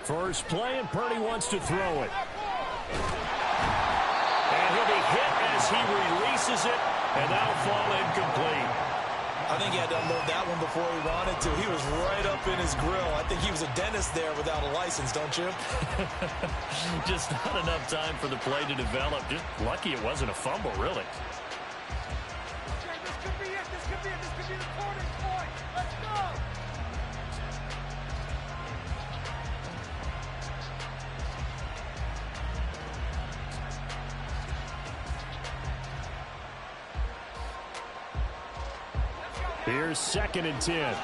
First play, and Purdy wants to throw it. And he'll be hit as he releases it, and that'll fall incomplete. I think he had to unload that one before he wanted to. He was right up in his grill. I think he was a dentist there without a license, don't you? Just not enough time for the play to develop. Just lucky it wasn't a fumble, really. This could be it. This could be it. This could be the turning point. Let's go. Here's 2nd and 10.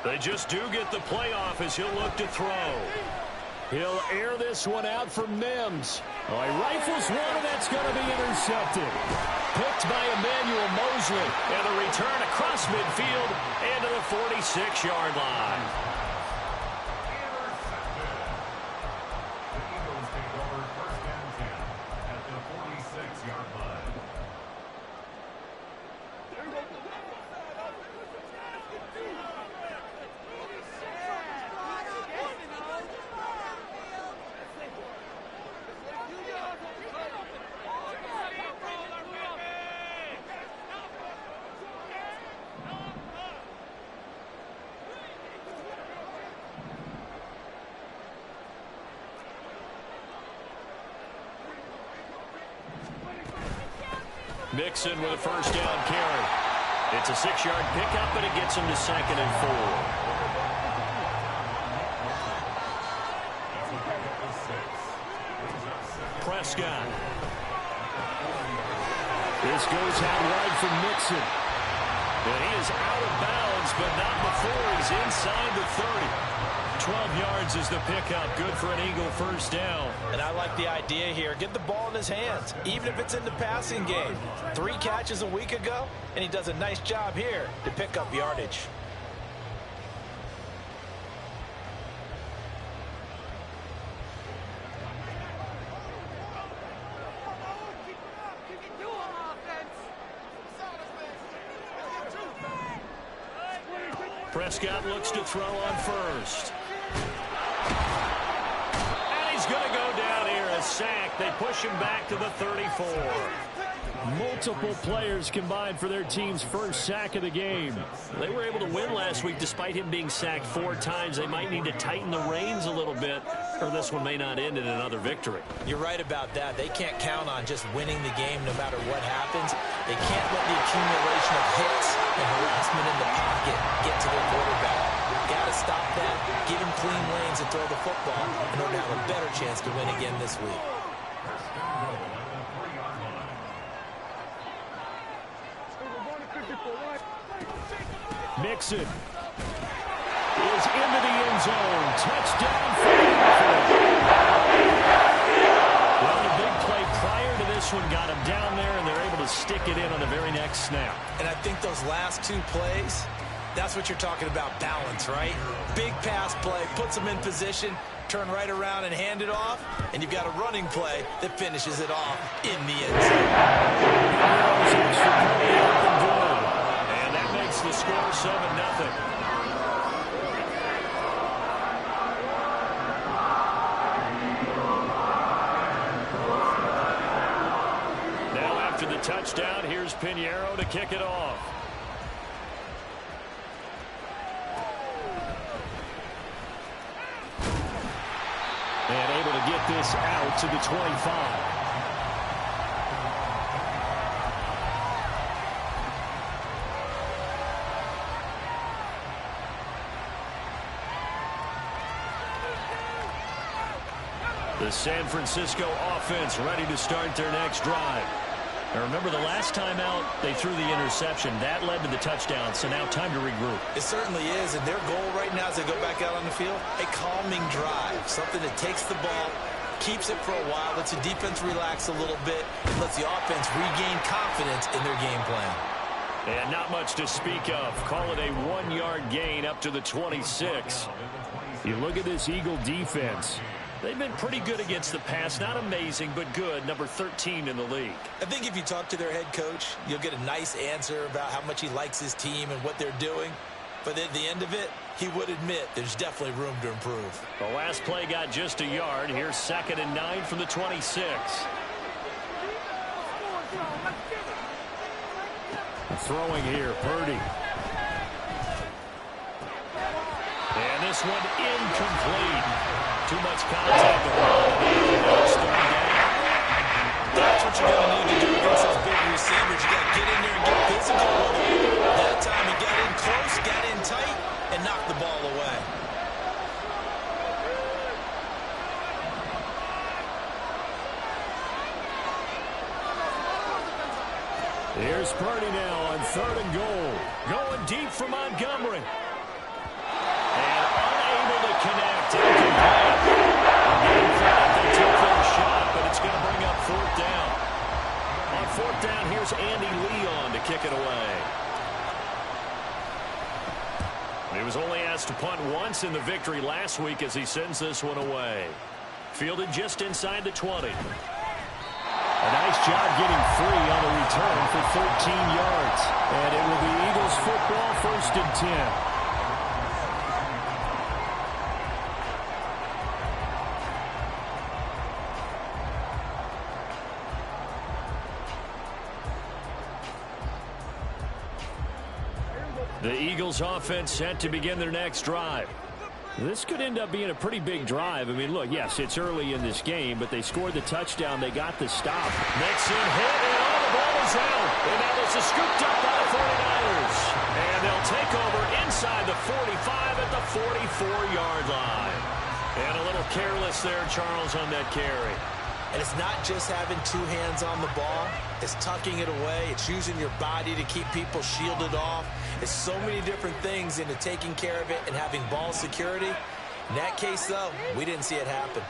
They just do get the playoff as he'll look to throw. He'll air this one out for Mims. Oh, he rifles one, and that's going to be intercepted. Picked by Emmanuel Mosley. And the return across midfield and to the 46-yard line. Eagles take over 1st and 10 at the 46-yard line. Mixon with a first down carry. It's a 6-yard pickup, and it gets him to 2nd and 4. Prescott. This goes out wide from Mixon. And he is out of bounds, but not before he's inside the 30. 12 yards is the pickup. Good for an Eagle first down. And I like the idea here. Get the ball in his hands, even if it's in the passing game. 3 catches a week ago, and he does a nice job here to pick up yardage. Prescott looks to throw on first. And he's going to go down here, a sack. They push him back to the 34. Multiple players combined for their team's first sack of the game. They were able to win last week despite him being sacked 4 times. They might need to tighten the reins a little bit, or this one may not end in another victory. You're right about that. They can't count on just winning the game no matter what happens. They can't let the accumulation of hits and harassment in the pocket get to their quarterback. Got to stop that, give him clean lanes and throw the football in order to have a better chance to win again this week. Mixon is into the end zone. Touchdown for the Well, the big play prior to this one got him down there, and they're able to stick it in on the very next snap. And I think those last 2 plays, that's what you're talking about, balance, right? Big pass play, puts them in position, turn right around and hand it off, and you've got a running play that finishes it off in the end zone. And that makes the score 7-0. Now after the touchdown, here's Pinheiro to kick it off. And able to get this out to the 25. The San Francisco offense ready to start their next drive. Now remember, the last time out, they threw the interception. That led to the touchdown, so now time to regroup. It certainly is, and their goal right now as they go back out on the field, a calming drive, something that takes the ball, keeps it for a while, lets the defense relax a little bit, and lets the offense regain confidence in their game plan. And not much to speak of. Call it a 1-yard gain up to the 26. You look at this Eagle defense. They've been pretty good against the pass. Not amazing, but good. Number 13 in the league. I think if you talk to their head coach, you'll get a nice answer about how much he likes his team and what they're doing. But at the end of it, he would admit there's definitely room to improve. The last play got just a yard. Here's 2nd and 9 from the 26. Throwing here, Purdy. And this one incomplete. Too much contact. That's what you're going to need to do against those big receivers. You got to get in there and get physical with them. That time he got in close, got in tight, and knocked the ball away. Here's Purdy now on 3rd and goal. Going deep for Montgomery. And unable to connect. They took their shot, but it's going to bring up 4th down. On 4th down, here's Andy Leon to kick it away. He was only asked to punt once in the victory last week as he sends this one away. Fielded just inside the 20. A nice job getting free on the return for 13 yards. And it will be Eagles football, 1st and 10. The Eagles offense set to begin their next drive. This could end up being a pretty big drive. I mean, look, yes, it's early in this game, but they scored the touchdown. They got the stop. Mixon hit, and all the ball is out. And now this is scooped up by the 49ers. And they'll take over inside the 45 at the 44-yard line. And a little careless there, Charles, on that carry. And it's not just having 2 hands on the ball. It's tucking it away. It's using your body to keep people shielded off. It's so many different things into taking care of it and having ball security. In that case, though, we didn't see it happen.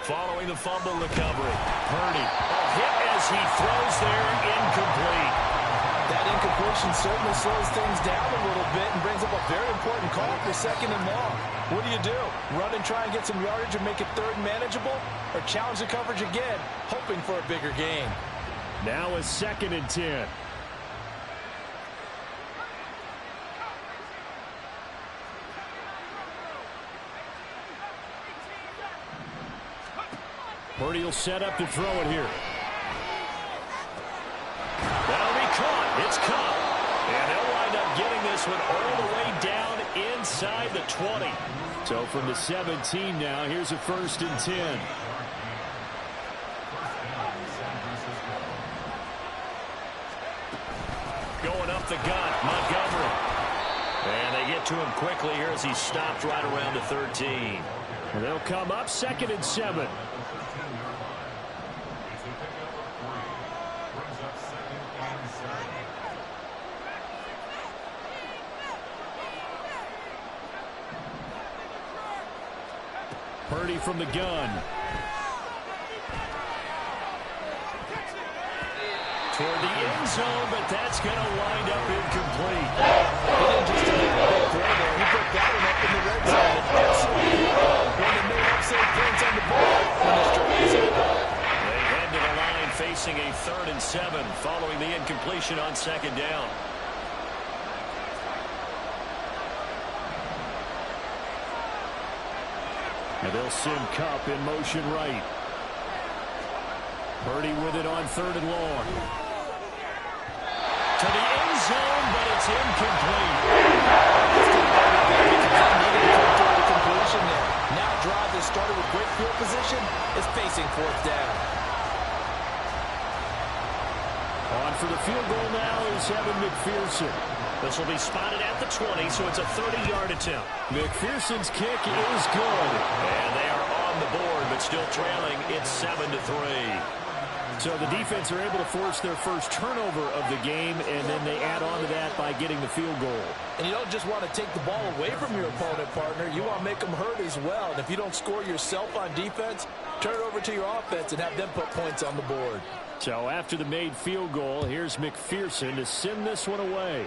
Following the fumble recovery, Purdy. A hit as he throws there, incomplete. That incompletion certainly slows things down a little bit and brings up a very important call for 2nd and long. What do? Run and try and get some yardage and make it 3rd manageable? Or challenge the coverage again, hoping for a bigger gain? Now a 2nd and 10. Purdy will set up to throw it here. That'll be caught. It's caught. And they'll wind up getting this one all the way down inside the 20. So from the 17 now, here's a 1st and 10. Going up the gut, Montgomery. And they get to him quickly here as he's stopped right around the 13. And they'll come up 2nd and 7. Purdy from the gun. Toward the end zone, but that's going to wind up incomplete. He didn't just make a big throw there. He put that one up in the red zone. Absolutely. One of the no upside points on the ball when this drive is over. They head to the line facing a 3rd and 7 following the incompletion on 2nd down. And they'll send Kupp in motion right. Purdy with it on 3rd and long. To the end zone, but it's incomplete. Now drive that started with great field position is facing 4th down. On for the field goal now is Evan McPherson. This will be spotted at the 20, so it's a 30-yard attempt. McPherson's kick is good. And they are on the board, but still trailing. It's 7-3. So the defense are able to force their first turnover of the game, and then they add on to that by getting the field goal. And you don't just want to take the ball away from your opponent, partner. You want to make them hurt as well. And if you don't score yourself on defense, turn it over to your offense and have them put points on the board. So after the made field goal, here's McPherson to send this one away.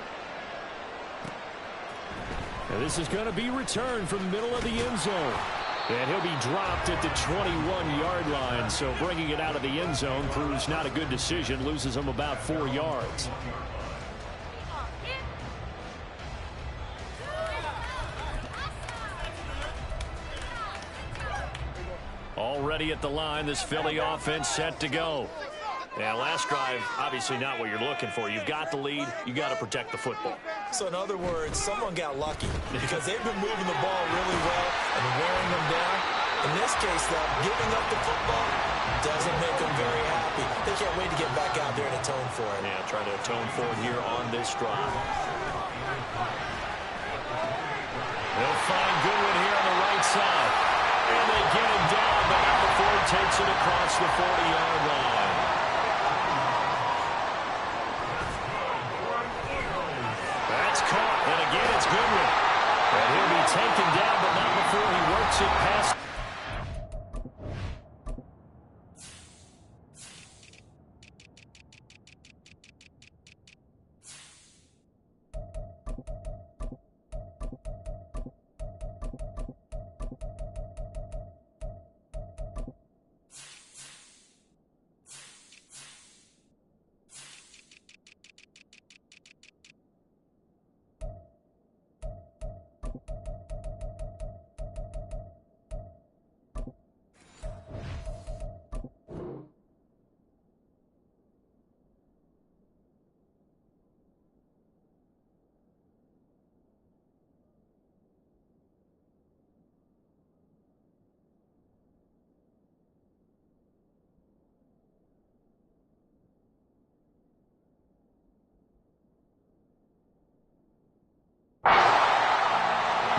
And this is going to be returned from the middle of the end zone. And he'll be dropped at the 21-yard line. So bringing it out of the end zone proves not a good decision. Loses him about 4 yards. Already at the line, this Philly offense set to go. Yeah, last drive, obviously not what you're looking for. You've got the lead. You got to protect the football. So in other words, someone got lucky because they've been moving the ball really well and wearing them down. In this case, though, giving up the football doesn't make them very happy. They can't wait to get back out there and atone for it. Yeah, trying to atone for it here on this drive. They'll find Goodwin here on the right side. And they get him down, but now the Ford takes it across the 40-yard line. That's caught, and again it's Goodwin. And he'll be taken down, but not before he works it past.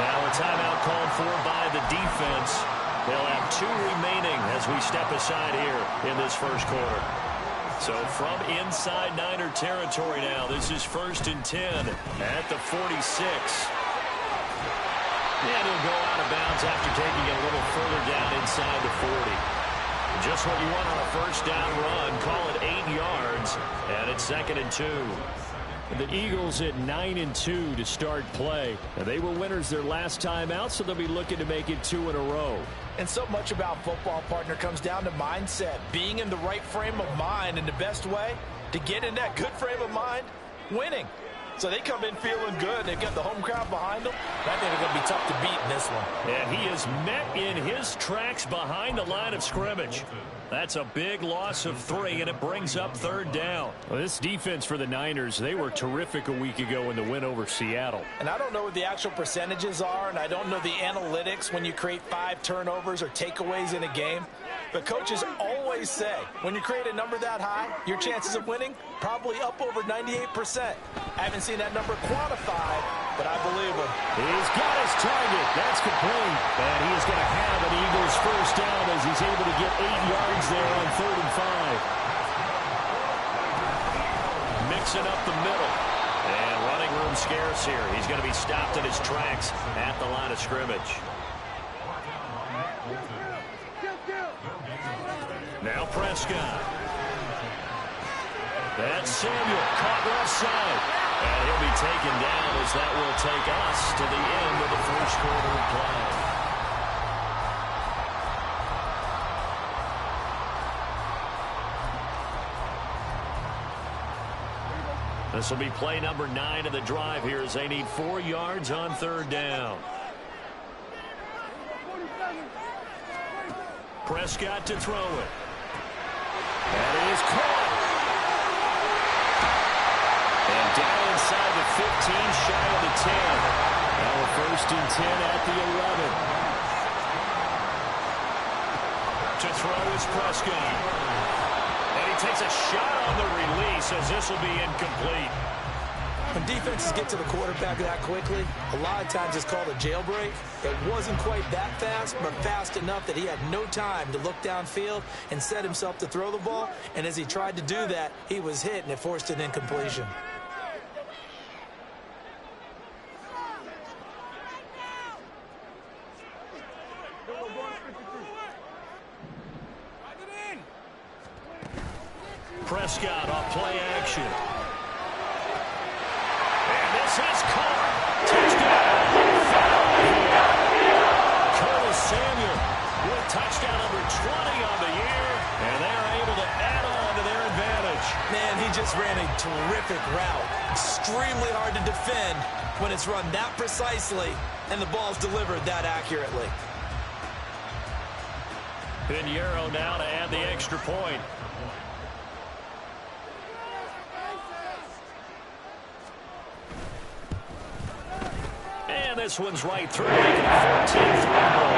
Now a timeout called for by the defense. They'll have 2 remaining as we step aside here in this first quarter. So from inside Niner territory now, this is 1st and 10 at the 46. And he'll go out of bounds after taking it a little further down inside the 40. Just what you want on a first down run. Call it 8 yards. And it's 2nd and 2. The Eagles at 9-2 to start play. And they were winners their last time out, so they'll be looking to make it 2 in a row. And so much about football, partner, comes down to mindset. Being in the right frame of mind, and the best way to get in that good frame of mind, winning. So they come in feeling good. They've got the home crowd behind them. I think they're going to be tough to beat in this one. And he is met in his tracks behind the line of scrimmage. That's a big loss of 3, and it brings up 3rd down. Well, this defense for the Niners, they were terrific a week ago in the win over Seattle. And I don't know what the actual percentages are, and I don't know the analytics when you create 5 turnovers or takeaways in a game. But coaches always say, when you create a number that high, your chances of winning probably up over 98%. I haven't seen that number quantified, but I believe him. He's got his target. That's complete. And he is going to have an Eagles first down as he's able to get 8 yards there on 3rd and 5. Mixing up the middle. And running room scarce here. He's going to be stopped in his tracks at the line of scrimmage. Now Prescott. That's Samuel caught left side. And he'll be taken down as that will take us to the end of the first quarter of play. This will be play number 9 of the drive here as they need 4 yards on 3rd down. Prescott to throw it. And it is caught. And down inside the 15, shy of the 10. Now a 1st and 10 at the 11. To throw is Prescott. And he takes a shot on the release as this will be incomplete. When defenses get to the quarterback that quickly, a lot of times it's called a jailbreak. It wasn't quite that fast, but fast enough that he had no time to look downfield and set himself to throw the ball. And as he tried to do that, he was hit, and it forced an incompletion. Prescott off play action. And this is caught. Touchdown. Curtis Samuel with touchdown number 20 on the year. And they're able to add on to their advantage. Man, he just ran a terrific route. Extremely hard to defend when it's run that precisely and the ball's delivered that accurately. Pinheiro now to add the extra point. And this one's right through. 14-3 ball.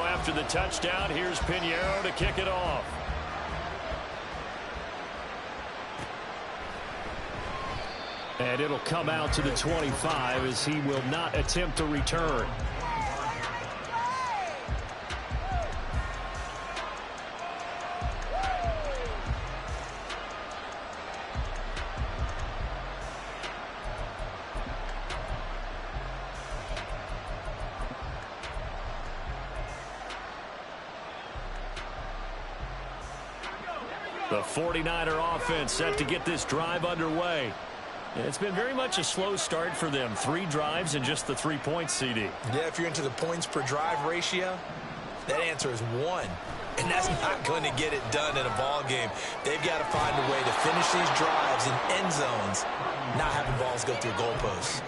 After the touchdown, here's Pinheiro to kick it off. And it'll come out to the 25 as he will not attempt to return. The 49er offense set to get this drive underway. It's been very much a slow start for them. 3 drives and just the 3 points, CD. Yeah, if you're into the points per drive ratio, that answer is 1. And that's not going to get it done in a ball game. They've got to find a way to finish these drives in end zones, not having balls go through goalposts.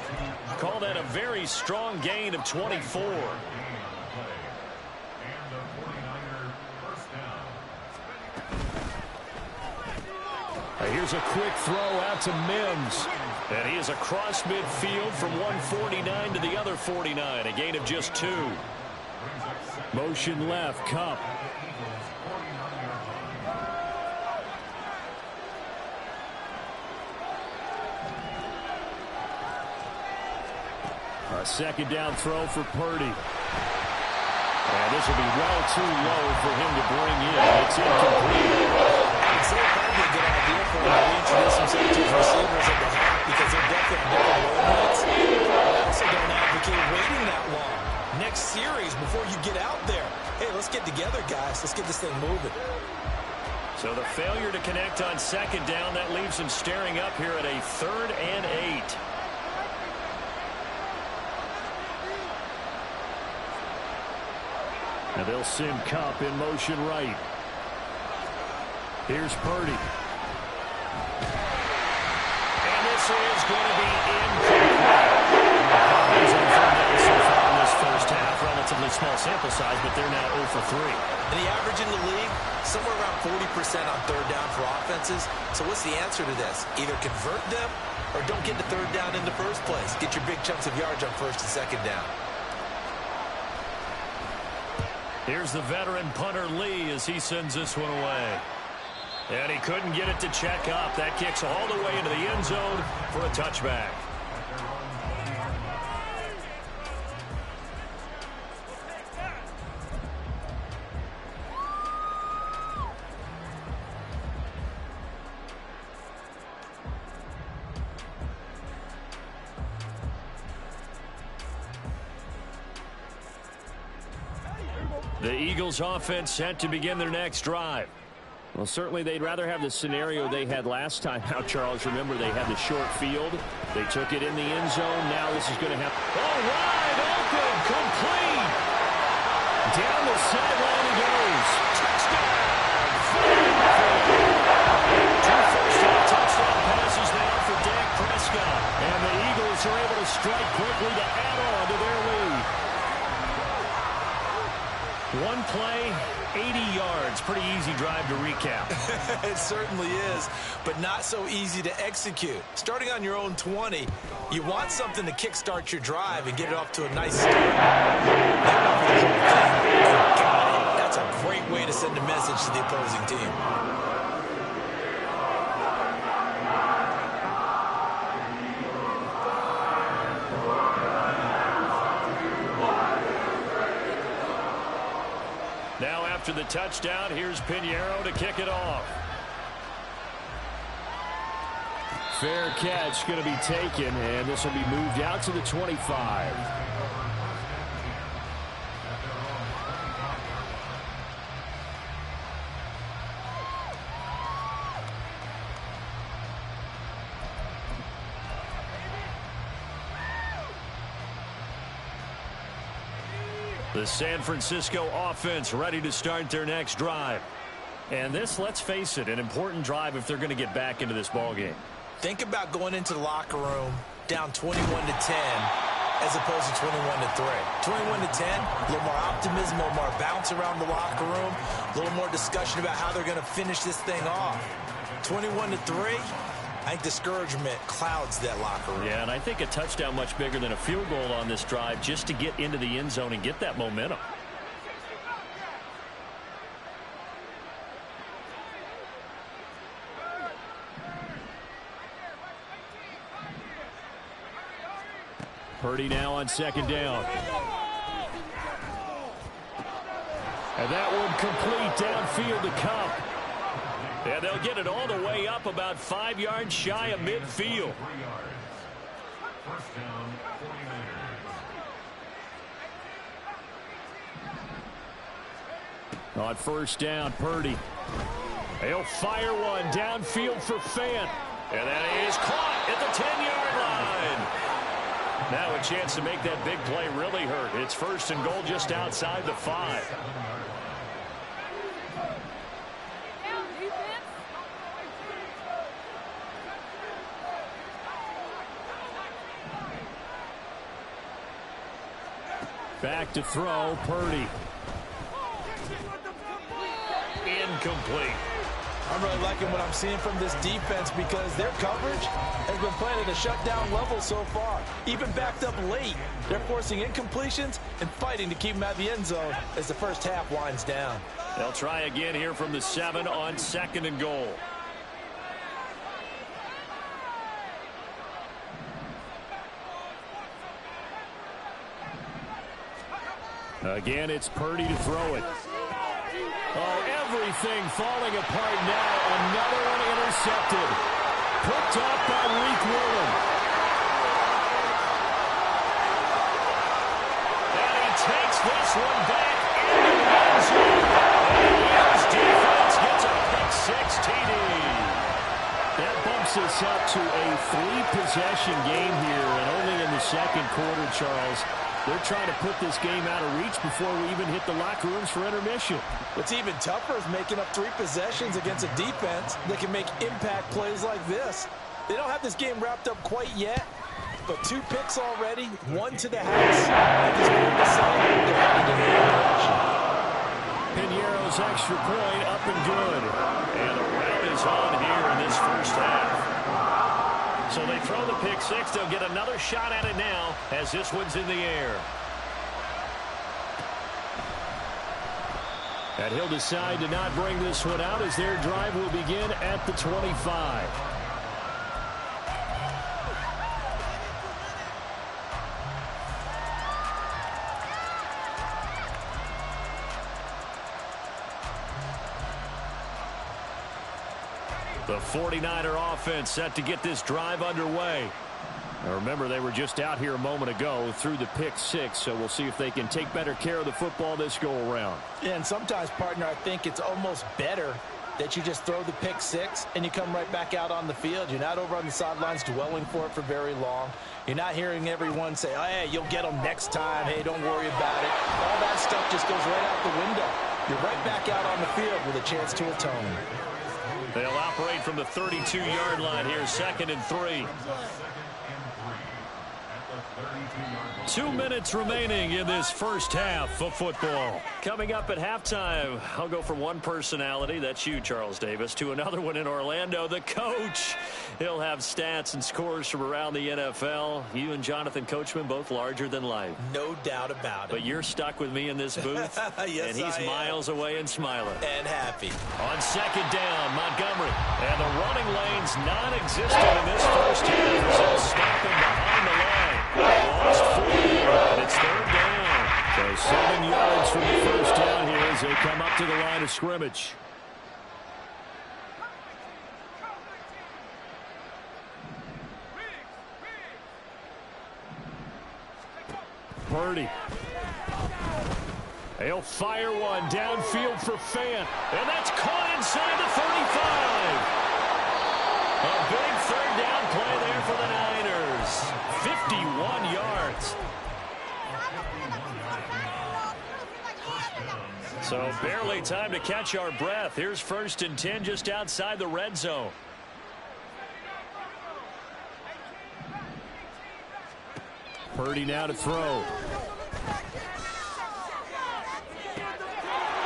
Call that a very strong gain of 24. Here's a quick throw out to Mims. And he is across midfield from 149 to the other 49. A gain of just 2. Motion left, Cup. A second down throw for Purdy. And this will be well too low for him to bring in. It's incomplete. So it might be a good idea for him to reintroduce himself to his receivers at the half because they're definitely on different wavelengths. I also don't advocate waiting that long. Next series, before you get out there, hey, let's get together, guys. Let's get this thing moving. So the failure to connect on second down, that leaves him staring up here at a 3rd and 8. And they'll send Cup in motion right. Here's Purdy. And this is going to be incomplete. He's on third down so far in this first half. Relatively small sample size, but they're now 0 for 3. And the average in the league, somewhere around 40% on third down for offenses. So what's the answer to this? Either convert them or don't get the third down in the first place. Get your big chunks of yards on first and second down. Here's the veteran punter Lee as he sends this one away. And he couldn't get it to check up. That kicks all the way into the end zone for a touchback. The Eagles offense set to begin their next drive. Well, certainly they'd rather have the scenario they had last time out, Charles. Remember, they had the short field. They took it in the end zone. Now this is going to happen. Oh, wide open, complete. Down the sideline he goes. Touchdown. 2 first-half touchdown passes now for Dak Prescott. And the Eagles are able to strike quickly to add on to their lead. One play, 80 yards. Pretty easy drive to recap. It certainly is, but not so easy to execute. Starting on your own 20, you want something to kickstart your drive and get it off to a nice start. That's a great great way to send a message to the opposing team. Now after the touchdown, here's Pinheiro to kick it off. Fair catch going to be taken, and this will be moved out to the 25. The San Francisco offense ready to start their next drive. And this, let's face it, an important drive if they're going to get back into this ballgame. Think about going into the locker room down 21-10 as opposed to 21-3. 21-10, a little more optimism, a little more bounce around the locker room, a little more discussion about how they're going to finish this thing off. 21-3, I think discouragement clouds that locker room. Yeah, and I think a touchdown much bigger than a field goal on this drive just to get into the end zone and get that momentum. Purdy now on second down. And that one complete downfield to Cup. And they'll get it all the way up about 5 yards shy of midfield. First down, 49ers. On first down, Purdy. He'll fire one downfield for Fant. And that is caught at the 10-yard line. Now a chance to make that big play really hurt. It's first and goal just outside the 5. Back to throw, Purdy. Incomplete. I'm really liking what I'm seeing from this defense because their coverage has been playing at a shutdown level so far. Even backed up late, they're forcing incompletions and fighting to keep them out of the end zone as the first half winds down. They'll try again here from the 7 on second and goal. Again, it's Purdy to throw it. Oh, everything falling apart now. Another one intercepted. Picked up by Reek Willen. And he takes this one back into the end zone. And his defense gets a pick-6 TD. That bumps us up to a 3-possession game here, and only in the second quarter, Charles. They're trying to put this game out of reach before we even hit the locker rooms for intermission. What's even tougher is making up 3 possessions against a defense that can make impact plays like this. They don't have this game wrapped up quite yet, but 2 picks already, 1 to the house. At this point, to say they're headed in the right direction. Pinheiro's extra point up and good. And a rout is on here in this first half. So they throw the pick-6. They'll get another shot at it now as this one's in the air. And he'll decide to not bring this one out as their drive will begin at the 25. The 49er offense set to get this drive underway. Now remember, they were just out here a moment ago through the pick-6, so we'll see if they can take better care of the football this go-around. Yeah, and sometimes, partner, I think it's almost better that you just throw the pick-6 and you come right back out on the field. You're not over on the sidelines dwelling for it for very long. You're not hearing everyone say, oh, hey, you'll get them next time. Hey, don't worry about it. All that stuff just goes right out the window. You're right back out on the field with a chance to atone. They'll operate from the 32-yard line here, 2nd and 3. Second and 3 at the 32. 2 minutes remaining in this first half of football. Coming up at halftime, I'll go from one personality, that's you, Charles Davis, to another one in Orlando, the coach. He'll have stats and scores from around the NFL. You and Jonathan Coachman both larger than life. No doubt about it. But you're stuck with me in this booth, yes, and he's miles away and smiling. And happy. On second down, Montgomery. And the running lane's non-existent in this first half as they'll stop him behind the line. Lost 4, and it's third down. So 7 yards from the first down here as they come up to the line of scrimmage. Purdy. He'll fire one downfield for Fant. And that's caught inside the 35. A big third down play there for the Niners. 51 yards. So barely time to catch our breath. Here's 1st and 10 just outside the red zone. Purdy now to throw.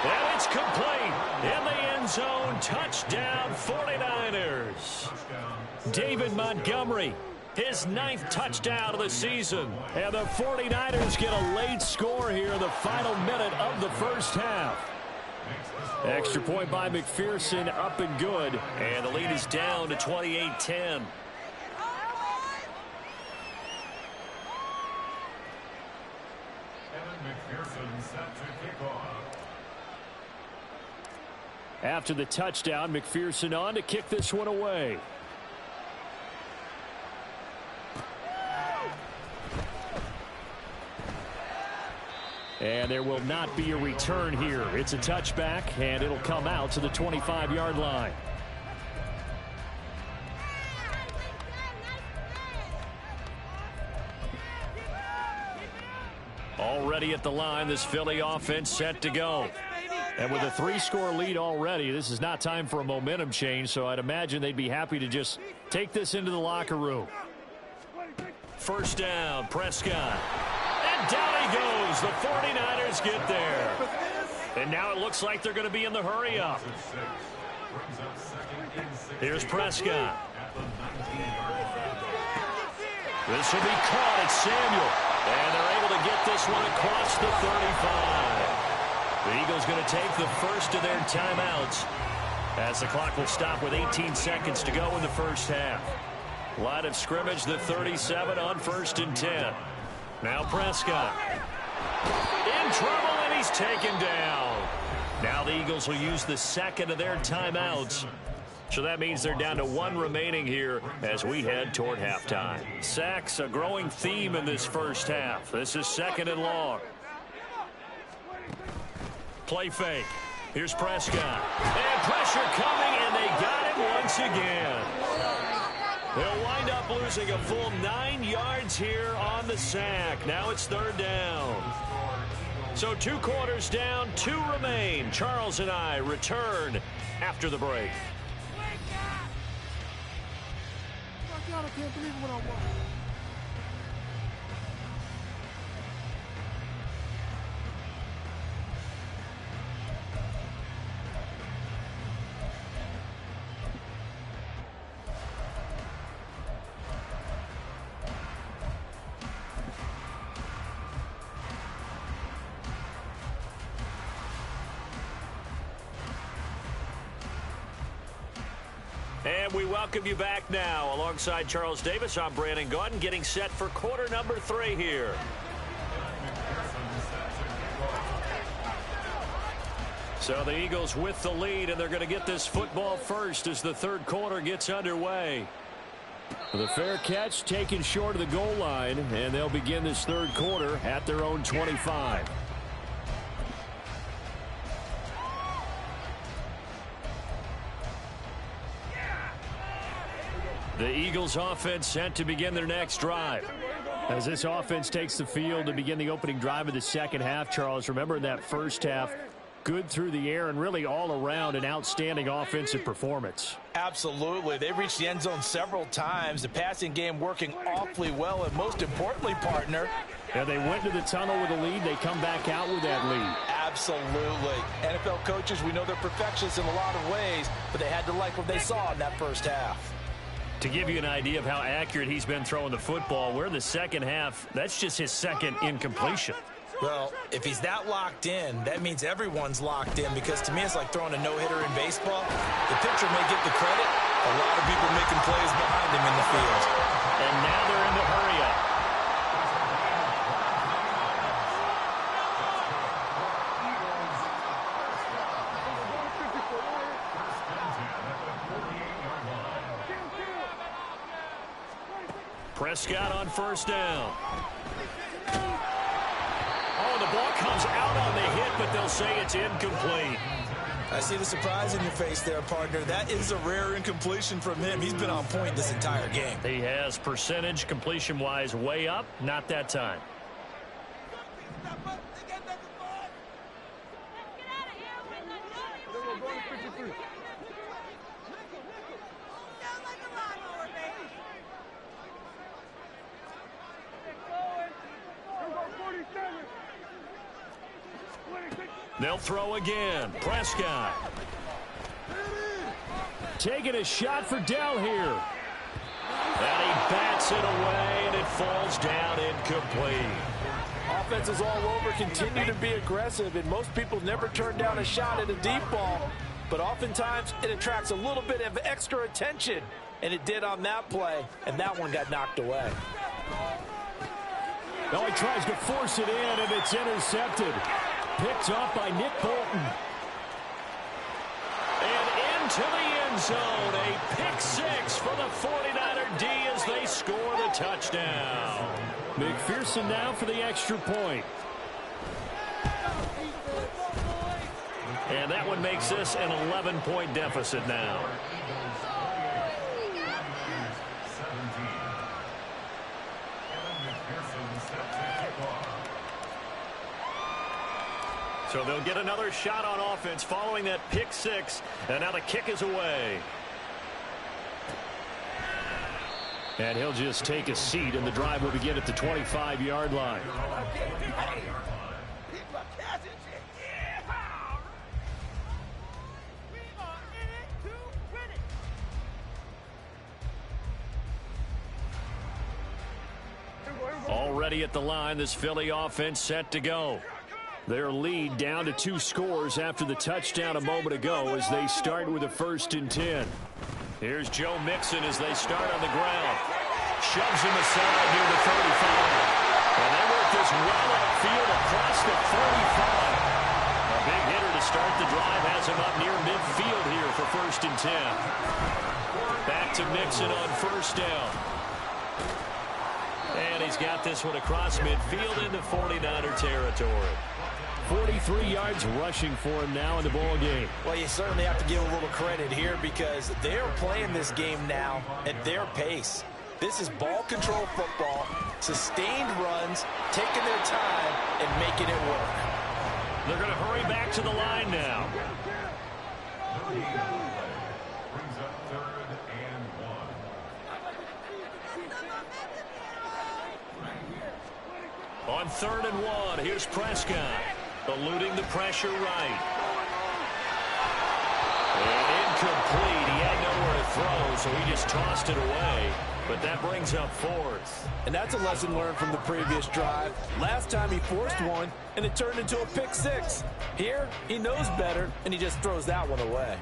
And it's complete. In the end zone. Touchdown 49ers. David Montgomery. His 9th touchdown of the season. And the 49ers get a late score here in the final minute of the first half. Extra point by McPherson, up and good. And the lead is down to 28-10. After the touchdown, McPherson on to kick this one away. And there will not be a return here. It's a touchback, and it'll come out to the 25-yard line. Already at the line, this Philly offense set to go. And with a 3-score lead already, this is not time for a momentum change, so I'd imagine they'd be happy to just take this into the locker room. First down, Prescott. And down he goes. The 49ers get there. And now it looks like they're going to be in the hurry up. Here's Prescott. This will be caught at Samuel. And they're able to get this one across the 35. The Eagles going to take the first of their timeouts as the clock will stop with 18 seconds to go in the first half. Line of scrimmage, the 37 on 1st and 10. Now Prescott. In trouble, and he's taken down. Now the Eagles will use the second of their timeouts. So that means they're down to 1 remaining here as we head toward halftime. Sacks, a growing theme in this first half. This is 2nd and long. Play fake. Here's Prescott. And pressure coming, and they got him once again. They'll wind up losing a full 9 yards here on the sack. Now it's 3rd down. So 2 quarters down, 2 remain. Charles and I return after the break. I can't believe what I want. And we welcome you back now. Alongside Charles Davis, I'm Brandon Gaudin, getting set for quarter number 3 here. So the Eagles with the lead, and they're going to get this football first as the 3rd quarter gets underway. The fair catch taken short of the goal line, and they'll begin this 3rd quarter at their own 25. The Eagles offense set to begin their next drive. As this offense takes the field to begin the opening drive of the second half, Charles, remember in that first half, good through the air and really all around an outstanding offensive performance. Absolutely. They reached the end zone several times. The passing game working awfully well, and most importantly, partner. And they went to the tunnel with a lead. They come back out with that lead. Absolutely. NFL coaches, we know they're perfectionists in a lot of ways, but they had to like what they saw in that first half. To give you an idea of how accurate he's been throwing the football, we're in the second half. That's just his second incompletion. Well, if he's that locked in, that means everyone's locked in, because to me it's like throwing a no-hitter in baseball. The pitcher may get the credit. A lot of people making plays behind him in the field. And now they're in the hurry-up. Prescott on first down. Oh, the ball comes out on the hit, but they'll say it's incomplete. I see the surprise in your face there, partner. That is a rare incompletion from him. He's been on point this entire game. He has percentage completion-wise way up, not that time. They'll throw again. Prescott. Taking a shot for Dell here. And he bats it away, and it falls down incomplete. Offenses all over continue to be aggressive, and most people never turn down a shot at a deep ball. But oftentimes, it attracts a little bit of extra attention. And it did on that play, and that one got knocked away. Now he tries to force it in, and it's intercepted. Picked off by Nick Bolton. And into the end zone. A pick six for the 49er D as they score the touchdown. McPherson now for the extra point. And that one makes this an 11-point deficit now. So they'll get another shot on offense following that pick six. And now the kick is away. And he'll just take a seat, and the drive will begin at the 25-yard line. Already at the line, this Philly offense set to go. Their lead down to 2 scores after the touchdown a moment ago as they start with a 1st and 10. Here's Joe Mixon as they start on the ground. Shoves him aside near the 35. And they work this well upfield across the 45. A big hitter to start the drive has him up near midfield here for 1st and 10. Back to Mixon on 1st down. And he's got this one across midfield into 49er territory. 43 yards rushing for him now in the ball game. Well, you certainly have to give a little credit here because they're playing this game now at their pace. This is ball control football, sustained runs, taking their time and making it work. They're going to hurry back to the line now. Brings up 3rd and 1. On 3rd and 1, here's Prescott. Eluding the pressure right. And incomplete. He had nowhere to throw, so he just tossed it away. But that brings up 4th. And that's a lesson learned from the previous drive. Last time he forced one, and it turned into a pick 6. Here, he knows better, and he just throws that one away.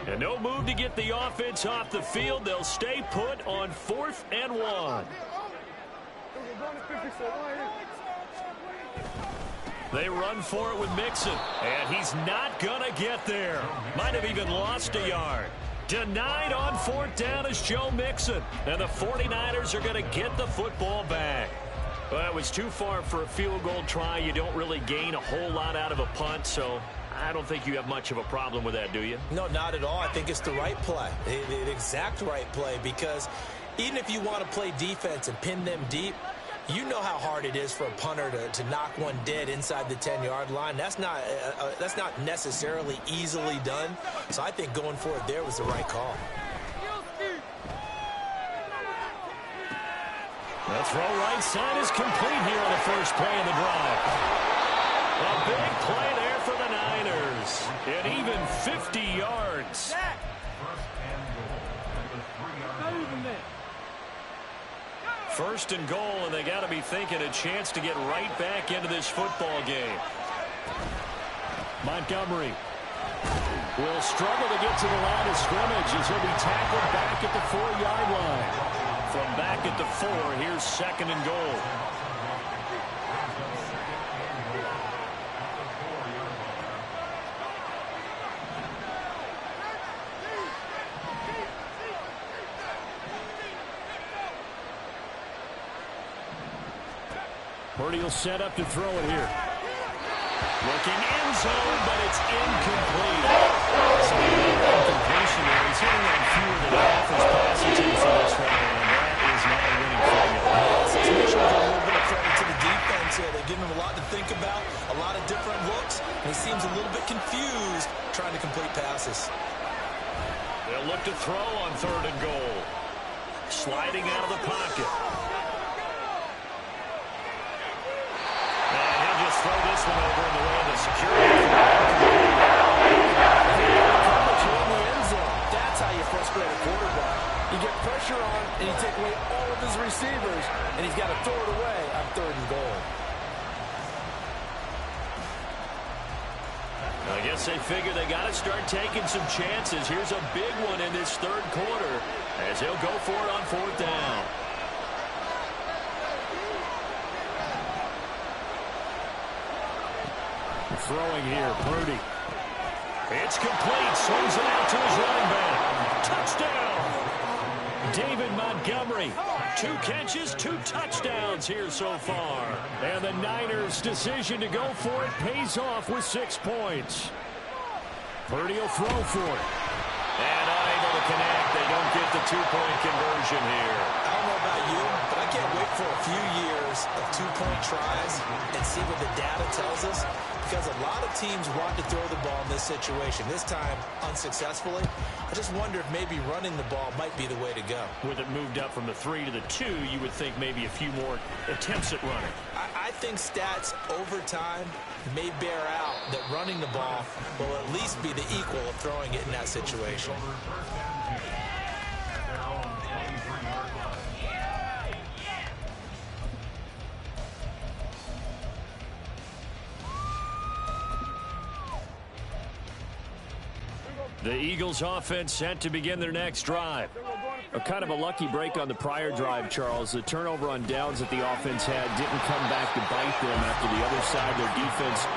And no move to get the offense off the field. They'll stay put on 4th and 1. They run for it with Mixon. And he's not going to get there. Might have even lost a yard. Denied on 4th down is Joe Mixon. And the 49ers are going to get the football back. Well, it was too far for a field goal try. You don't really gain a whole lot out of a punt, so I don't think you have much of a problem with that, do you? No, not at all. I think it's the right play, the exact right play, because even if you want to play defense and pin them deep, you know how hard it is for a punter to knock one dead inside the 10-yard line. That's not necessarily easily done. So I think going for it there was the right call. The throw right side is complete here on the first play of the drive. A big play there for the Niners. And even 50 yards. First and goal, and they got to be thinking a chance to get right back into this football game. Montgomery will struggle to get to the line of scrimmage as he'll be tackled back at the 4-yard line. From back at the 4, here's second and goal. Purdy will set up to throw it here. Looking end zone, but it's incomplete. So incompletion there. He's hitting on fewer than half his pass attempts for this one, and that is not a winning formula. Yes, it's mission with a little bit of credit to the defense here. They give him a lot to think about, a lot of different looks, and he seems a little bit confused trying to complete passes. They'll look to throw on third and goal. Sliding out of the pocket. And he'll just throw this one over in the way of the security. That's how you frustrate a quarterback. You get pressure on, and you take away all of his receivers, and he's got to throw it away on third and goal. I guess they figure they got to start taking some chances. Here's a big one in this third quarter as he'll go for it on fourth down. Throwing here, Purdy. It's complete. Swings it out to his running back. Touchdown! David Montgomery. 2 catches, 2 touchdowns here so far. And the Niners' decision to go for it pays off with 6 points. Purdy will throw for it. And unable to connect. They don't get the 2-point conversion here. I don't know about you, but I can't wait for a few years of 2-point tries and see what the data tells us. Because a lot of teams want to throw the ball in this situation. This time, unsuccessfully. I just wonder if maybe running the ball might be the way to go. With it moved up from the 3 to the 2, you would think maybe a few more attempts at running. I think stats over time may bear out that running the ball will at least be the equal of throwing it in that situation. The Eagles offense set to begin their next drive. A kind of a lucky break on the prior drive, Charles. The turnover on downs that the offense had didn't come back to bite them after the other side. Their defense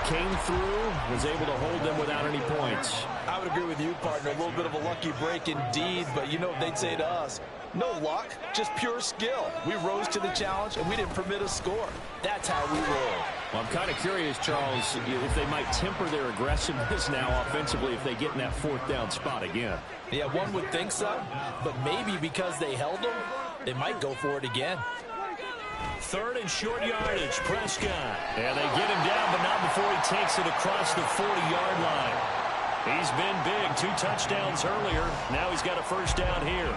came through, was able to hold them without any points. I would agree with you, partner. A little bit of a lucky break indeed, but you know what they'd say to us? No luck, just pure skill. We rose to the challenge, and we didn't permit a score. That's how we roll. Well, I'm kind of curious, Charles, if they might temper their aggressiveness now offensively if they get in that fourth down spot again. Yeah, one would think so, but maybe because they held them, they might go for it again. Third and short yardage, Prescott. And they get him down, but not before he takes it across the 40-yard line. He's been big, 2 touchdowns earlier. Now he's got a first down here.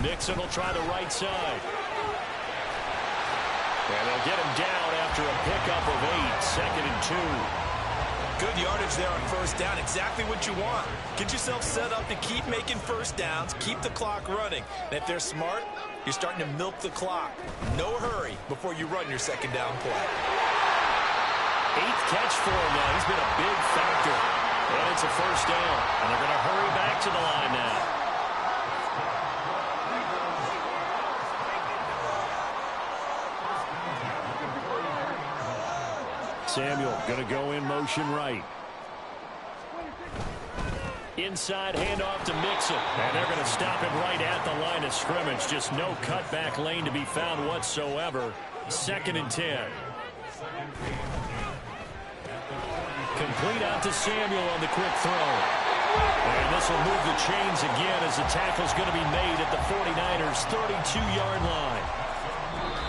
Nixon will try the right side. And they'll get him down after a pickup of 8, second and 2. Good yardage there on first down. Exactly what you want. Get yourself set up to keep making first downs, keep the clock running. And if they're smart, you're starting to milk the clock. No hurry before you run your second down play. 8th catch for him now. He's been a big factor. And it's a first down. And they're going to hurry back to the line now. Samuel going to go in motion right. Inside handoff to Mixon. And they're going to stop it right at the line of scrimmage. Just no cutback lane to be found whatsoever. 2nd and 10. Complete out to Samuel on the quick throw. And this will move the chains again as the tackle's going to be made at the 49ers' 32-yard line.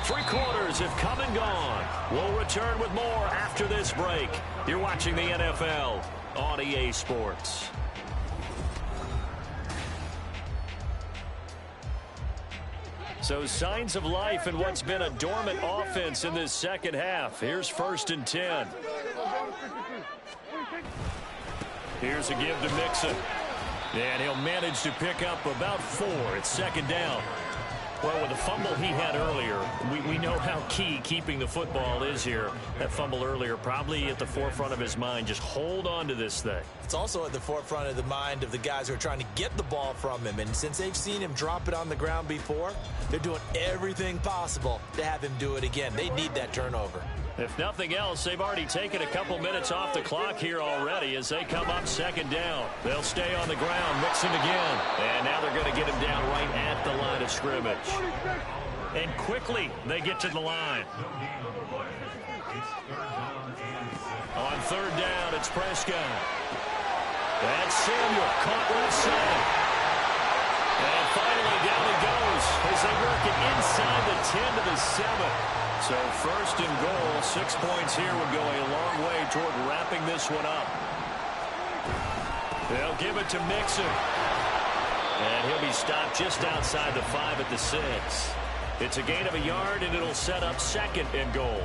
3 quarters have come and gone. We'll return with more after this break. You're watching the NFL on EA Sports. So signs of life in what's been a dormant offense in this second half. Here's 1st and 10. Here's a give to Mixon. And he'll manage to pick up about 4. It's 2nd down. Well, with the fumble he had earlier, we know how key keeping the football is here. That fumble earlier probably at the forefront of his mind. Just hold on to this thing. It's also at the forefront of the mind of the guys who are trying to get the ball from him. And since they've seen him drop it on the ground before, they're doing everything possible to have him do it again. They need that turnover. If nothing else, they've already taken a couple minutes off the clock here already as they come up 2nd down. They'll stay on the ground, Mixon again. And now they're going to get him down right at the line of scrimmage. And quickly, they get to the line. On 3rd down, it's Prescott. That's Samuel, caught left side. And finally, down he goes as they work it inside the 10 to the 7. So 1st and goal, 6 points here would go a long way toward wrapping this one up. They'll give it to Mixon. And he'll be stopped just outside the 5 at the 6. It's a gain of a yard, and it'll set up 2nd and goal.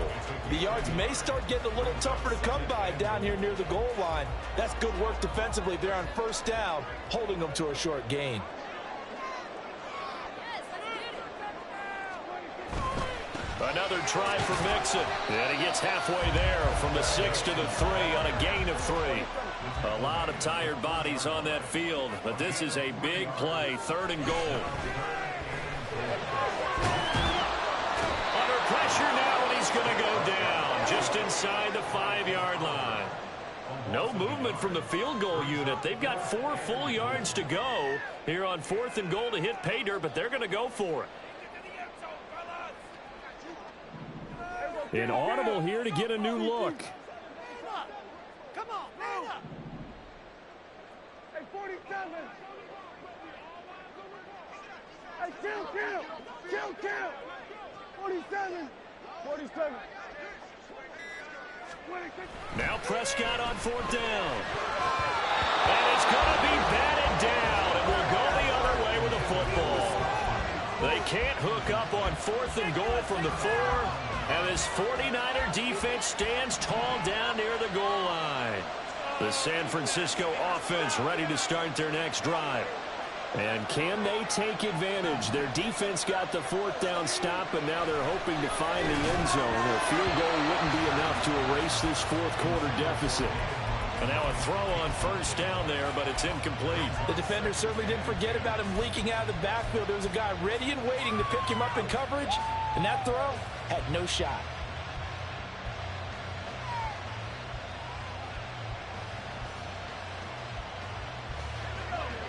The yards may start getting a little tougher to come by down here near the goal line. That's good work defensively. They're on 1st down, holding them to a short gain. Another try for Mixon. And he gets halfway there from the 6 to the 3 on a gain of 3. A lot of tired bodies on that field, but this is a big play. 3rd and goal. Under pressure now, and he's going to go down just inside the 5-yard line. No movement from the field goal unit. They've got 4 full yards to go here on 4th and goal to hit pay dirt, but they're going to go for it. An audible here to get a new look. Come on, man up. Hey, 47. Hey, chill. 47. 47. Now Prescott on 4th down. And it's going to be batted down. It will go the other way with the football. They can't hook up on 4th and goal from the 4. And this 49er defense stands tall down near the goal line. The San Francisco offense ready to start their next drive. And can they take advantage? Their defense got the 4th down stop, and now they're hoping to find the end zone. A field goal wouldn't be enough to erase this 4th quarter deficit. And now a throw on 1st down there, but it's incomplete. The defender certainly didn't forget about him leaking out of the backfield. There was a guy ready and waiting to pick him up in coverage, and that throw had no shot.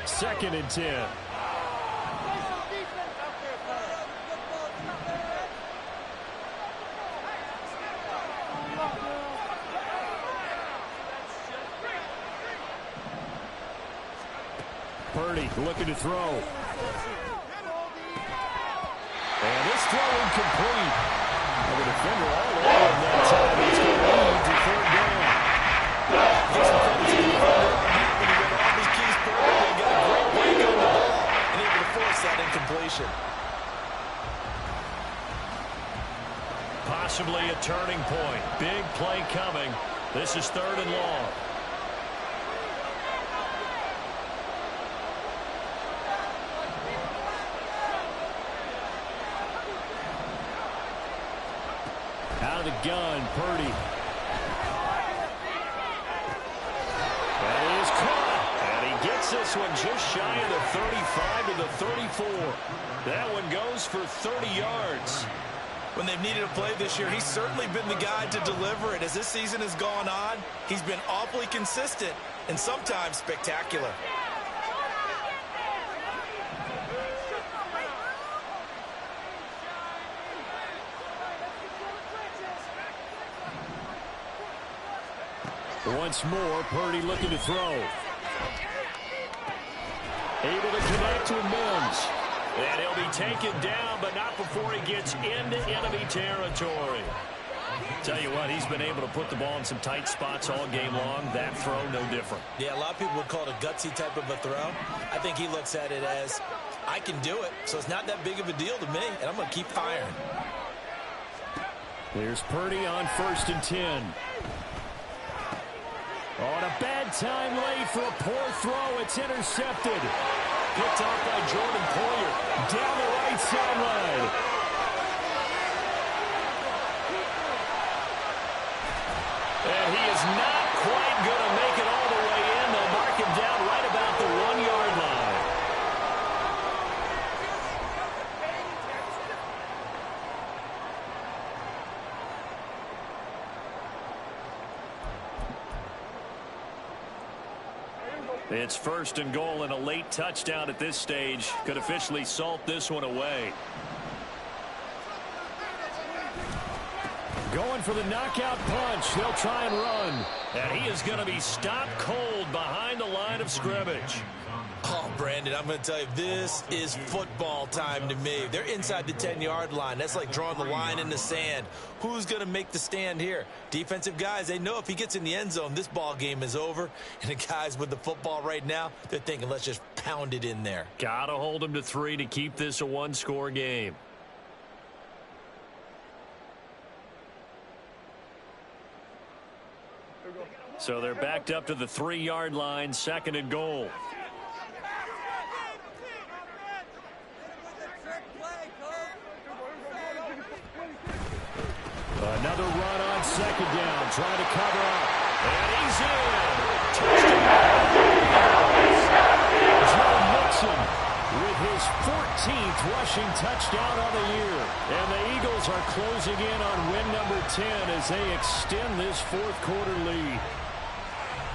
Second and 10. Purdy looking to throw. And this throw incomplete. And the defender all over that time. He's going to lead to 3rd down. This defense is when you got all these keys perfectly, got a great break on the ball, and able to force that incompletion. Possibly a turning point. Big play coming. This is 3rd and long. Out of the gun, Purdy. And he is caught. And he gets this one just shy of the 35 to the 34. That one goes for 30 yards. When they've needed a play this year, he's certainly been the guy to deliver it. As this season has gone on, he's been awfully consistent and sometimes spectacular. Once more, Purdy looking to throw. Able to connect with Mims. And he'll be taken down, but not before he gets into enemy territory. Tell you what, he's been able to put the ball in some tight spots all game long. That throw, no different. Yeah, a lot of people would call it a gutsy type of a throw. I think he looks at it as, I can do it, so it's not that big of a deal to me, and I'm going to keep firing. There's Purdy on 1st and 10. On a bad time late for a poor throw. It's intercepted. Picked off by Jordan Poyer. Down the right sideline. And he is not quite going to make it all the way in. They'll mark him down right about the 1-yard line. It's 1st and goal and a late touchdown at this stage. Could officially salt this one away. Going for the knockout punch. They'll try and run. And he is going to be stopped cold behind the line of scrimmage. Oh, Brandon, I'm going to tell you, this is football time to me. They're inside the 10-yard line. That's like drawing the line in the sand. Who's going to make the stand here? Defensive guys, they know if he gets in the end zone, this ball game is over. And the guys with the football right now, they're thinking, let's just pound it in there. Got to hold him to 3 to keep this a one-score game. So they're backed up to the 3-yard line, 2nd and goal. Another run on 2nd down, trying to cover up. And he's in. Touchdown. Joe Mixon with his 14th rushing touchdown on the year. And the Eagles are closing in on win number 10 as they extend this 4th quarter lead.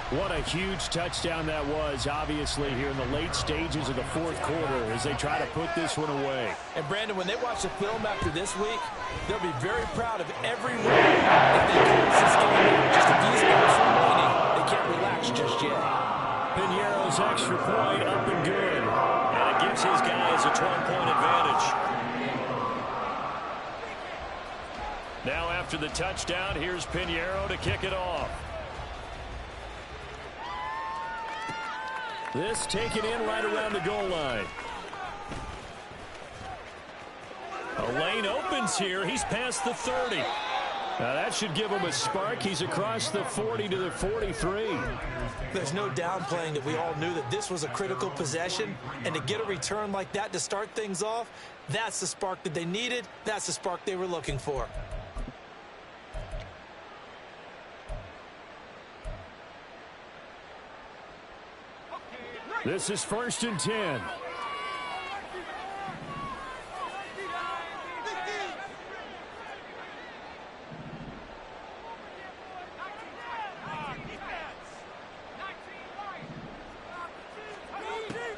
What a huge touchdown that was, obviously, here in the late stages of the 4th quarter as they try to put this one away. And, Brandon, when they watch the film after this week, they'll be very proud of every win if they close this game out. Just a few snaps remaining. They can't relax just yet. Piñeiro's extra point up and good. And it gives his guys a 12-point advantage. Now after the touchdown, here's Piñeiro to kick it off. This taken in right around the goal line. A lane opens here. He's past the 30. Now that should give him a spark. He's across the 40 to the 43. There's no downplaying that we all knew that this was a critical possession. And to get a return like that to start things off, that's the spark that they needed. That's the spark they were looking for. This is 1st and 10.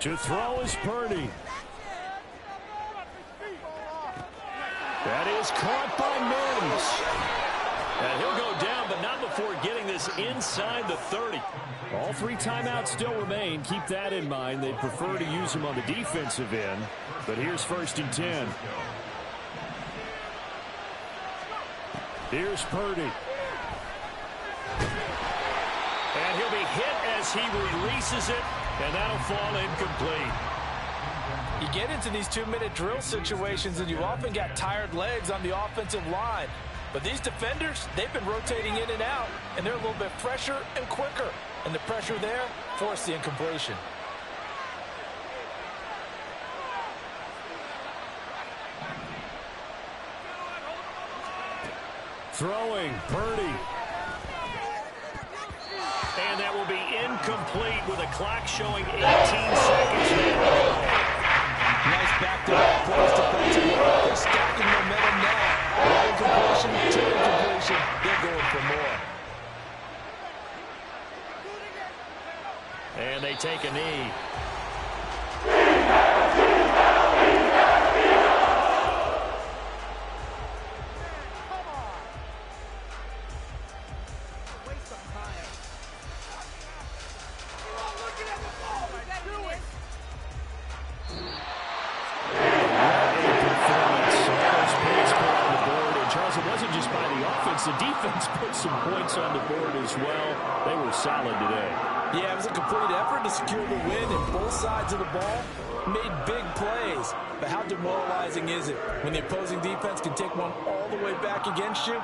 To throw is Purdy. That is caught by Mims. And he'll go down, but not before getting this inside the 30. All 3 timeouts still remain. Keep that in mind. They'd prefer to use them on the defensive end. But here's 1st and 10. Here's Purdy. And he'll be hit as he releases it, and that'll fall incomplete. You get into these 2-minute drill situations, and you often got tired legs on the offensive line. But these defenders, they've been rotating in and out, and they're a little bit fresher and quicker. And the pressure there forced the incompletion. Throwing, Purdy. And that will be incomplete with a clock showing 18 seconds now. Nice back-to-back plays defensively. They're stacking momentum now. One incompletion, 2 incompletion. They're going for more. And they take a knee. offense. The defense put some points on the board as well. They were solid today. Yeah, it was a complete effort to secure the win, and both sides of the ball made big plays. But how demoralizing is it when the opposing defense can take one all the way back against you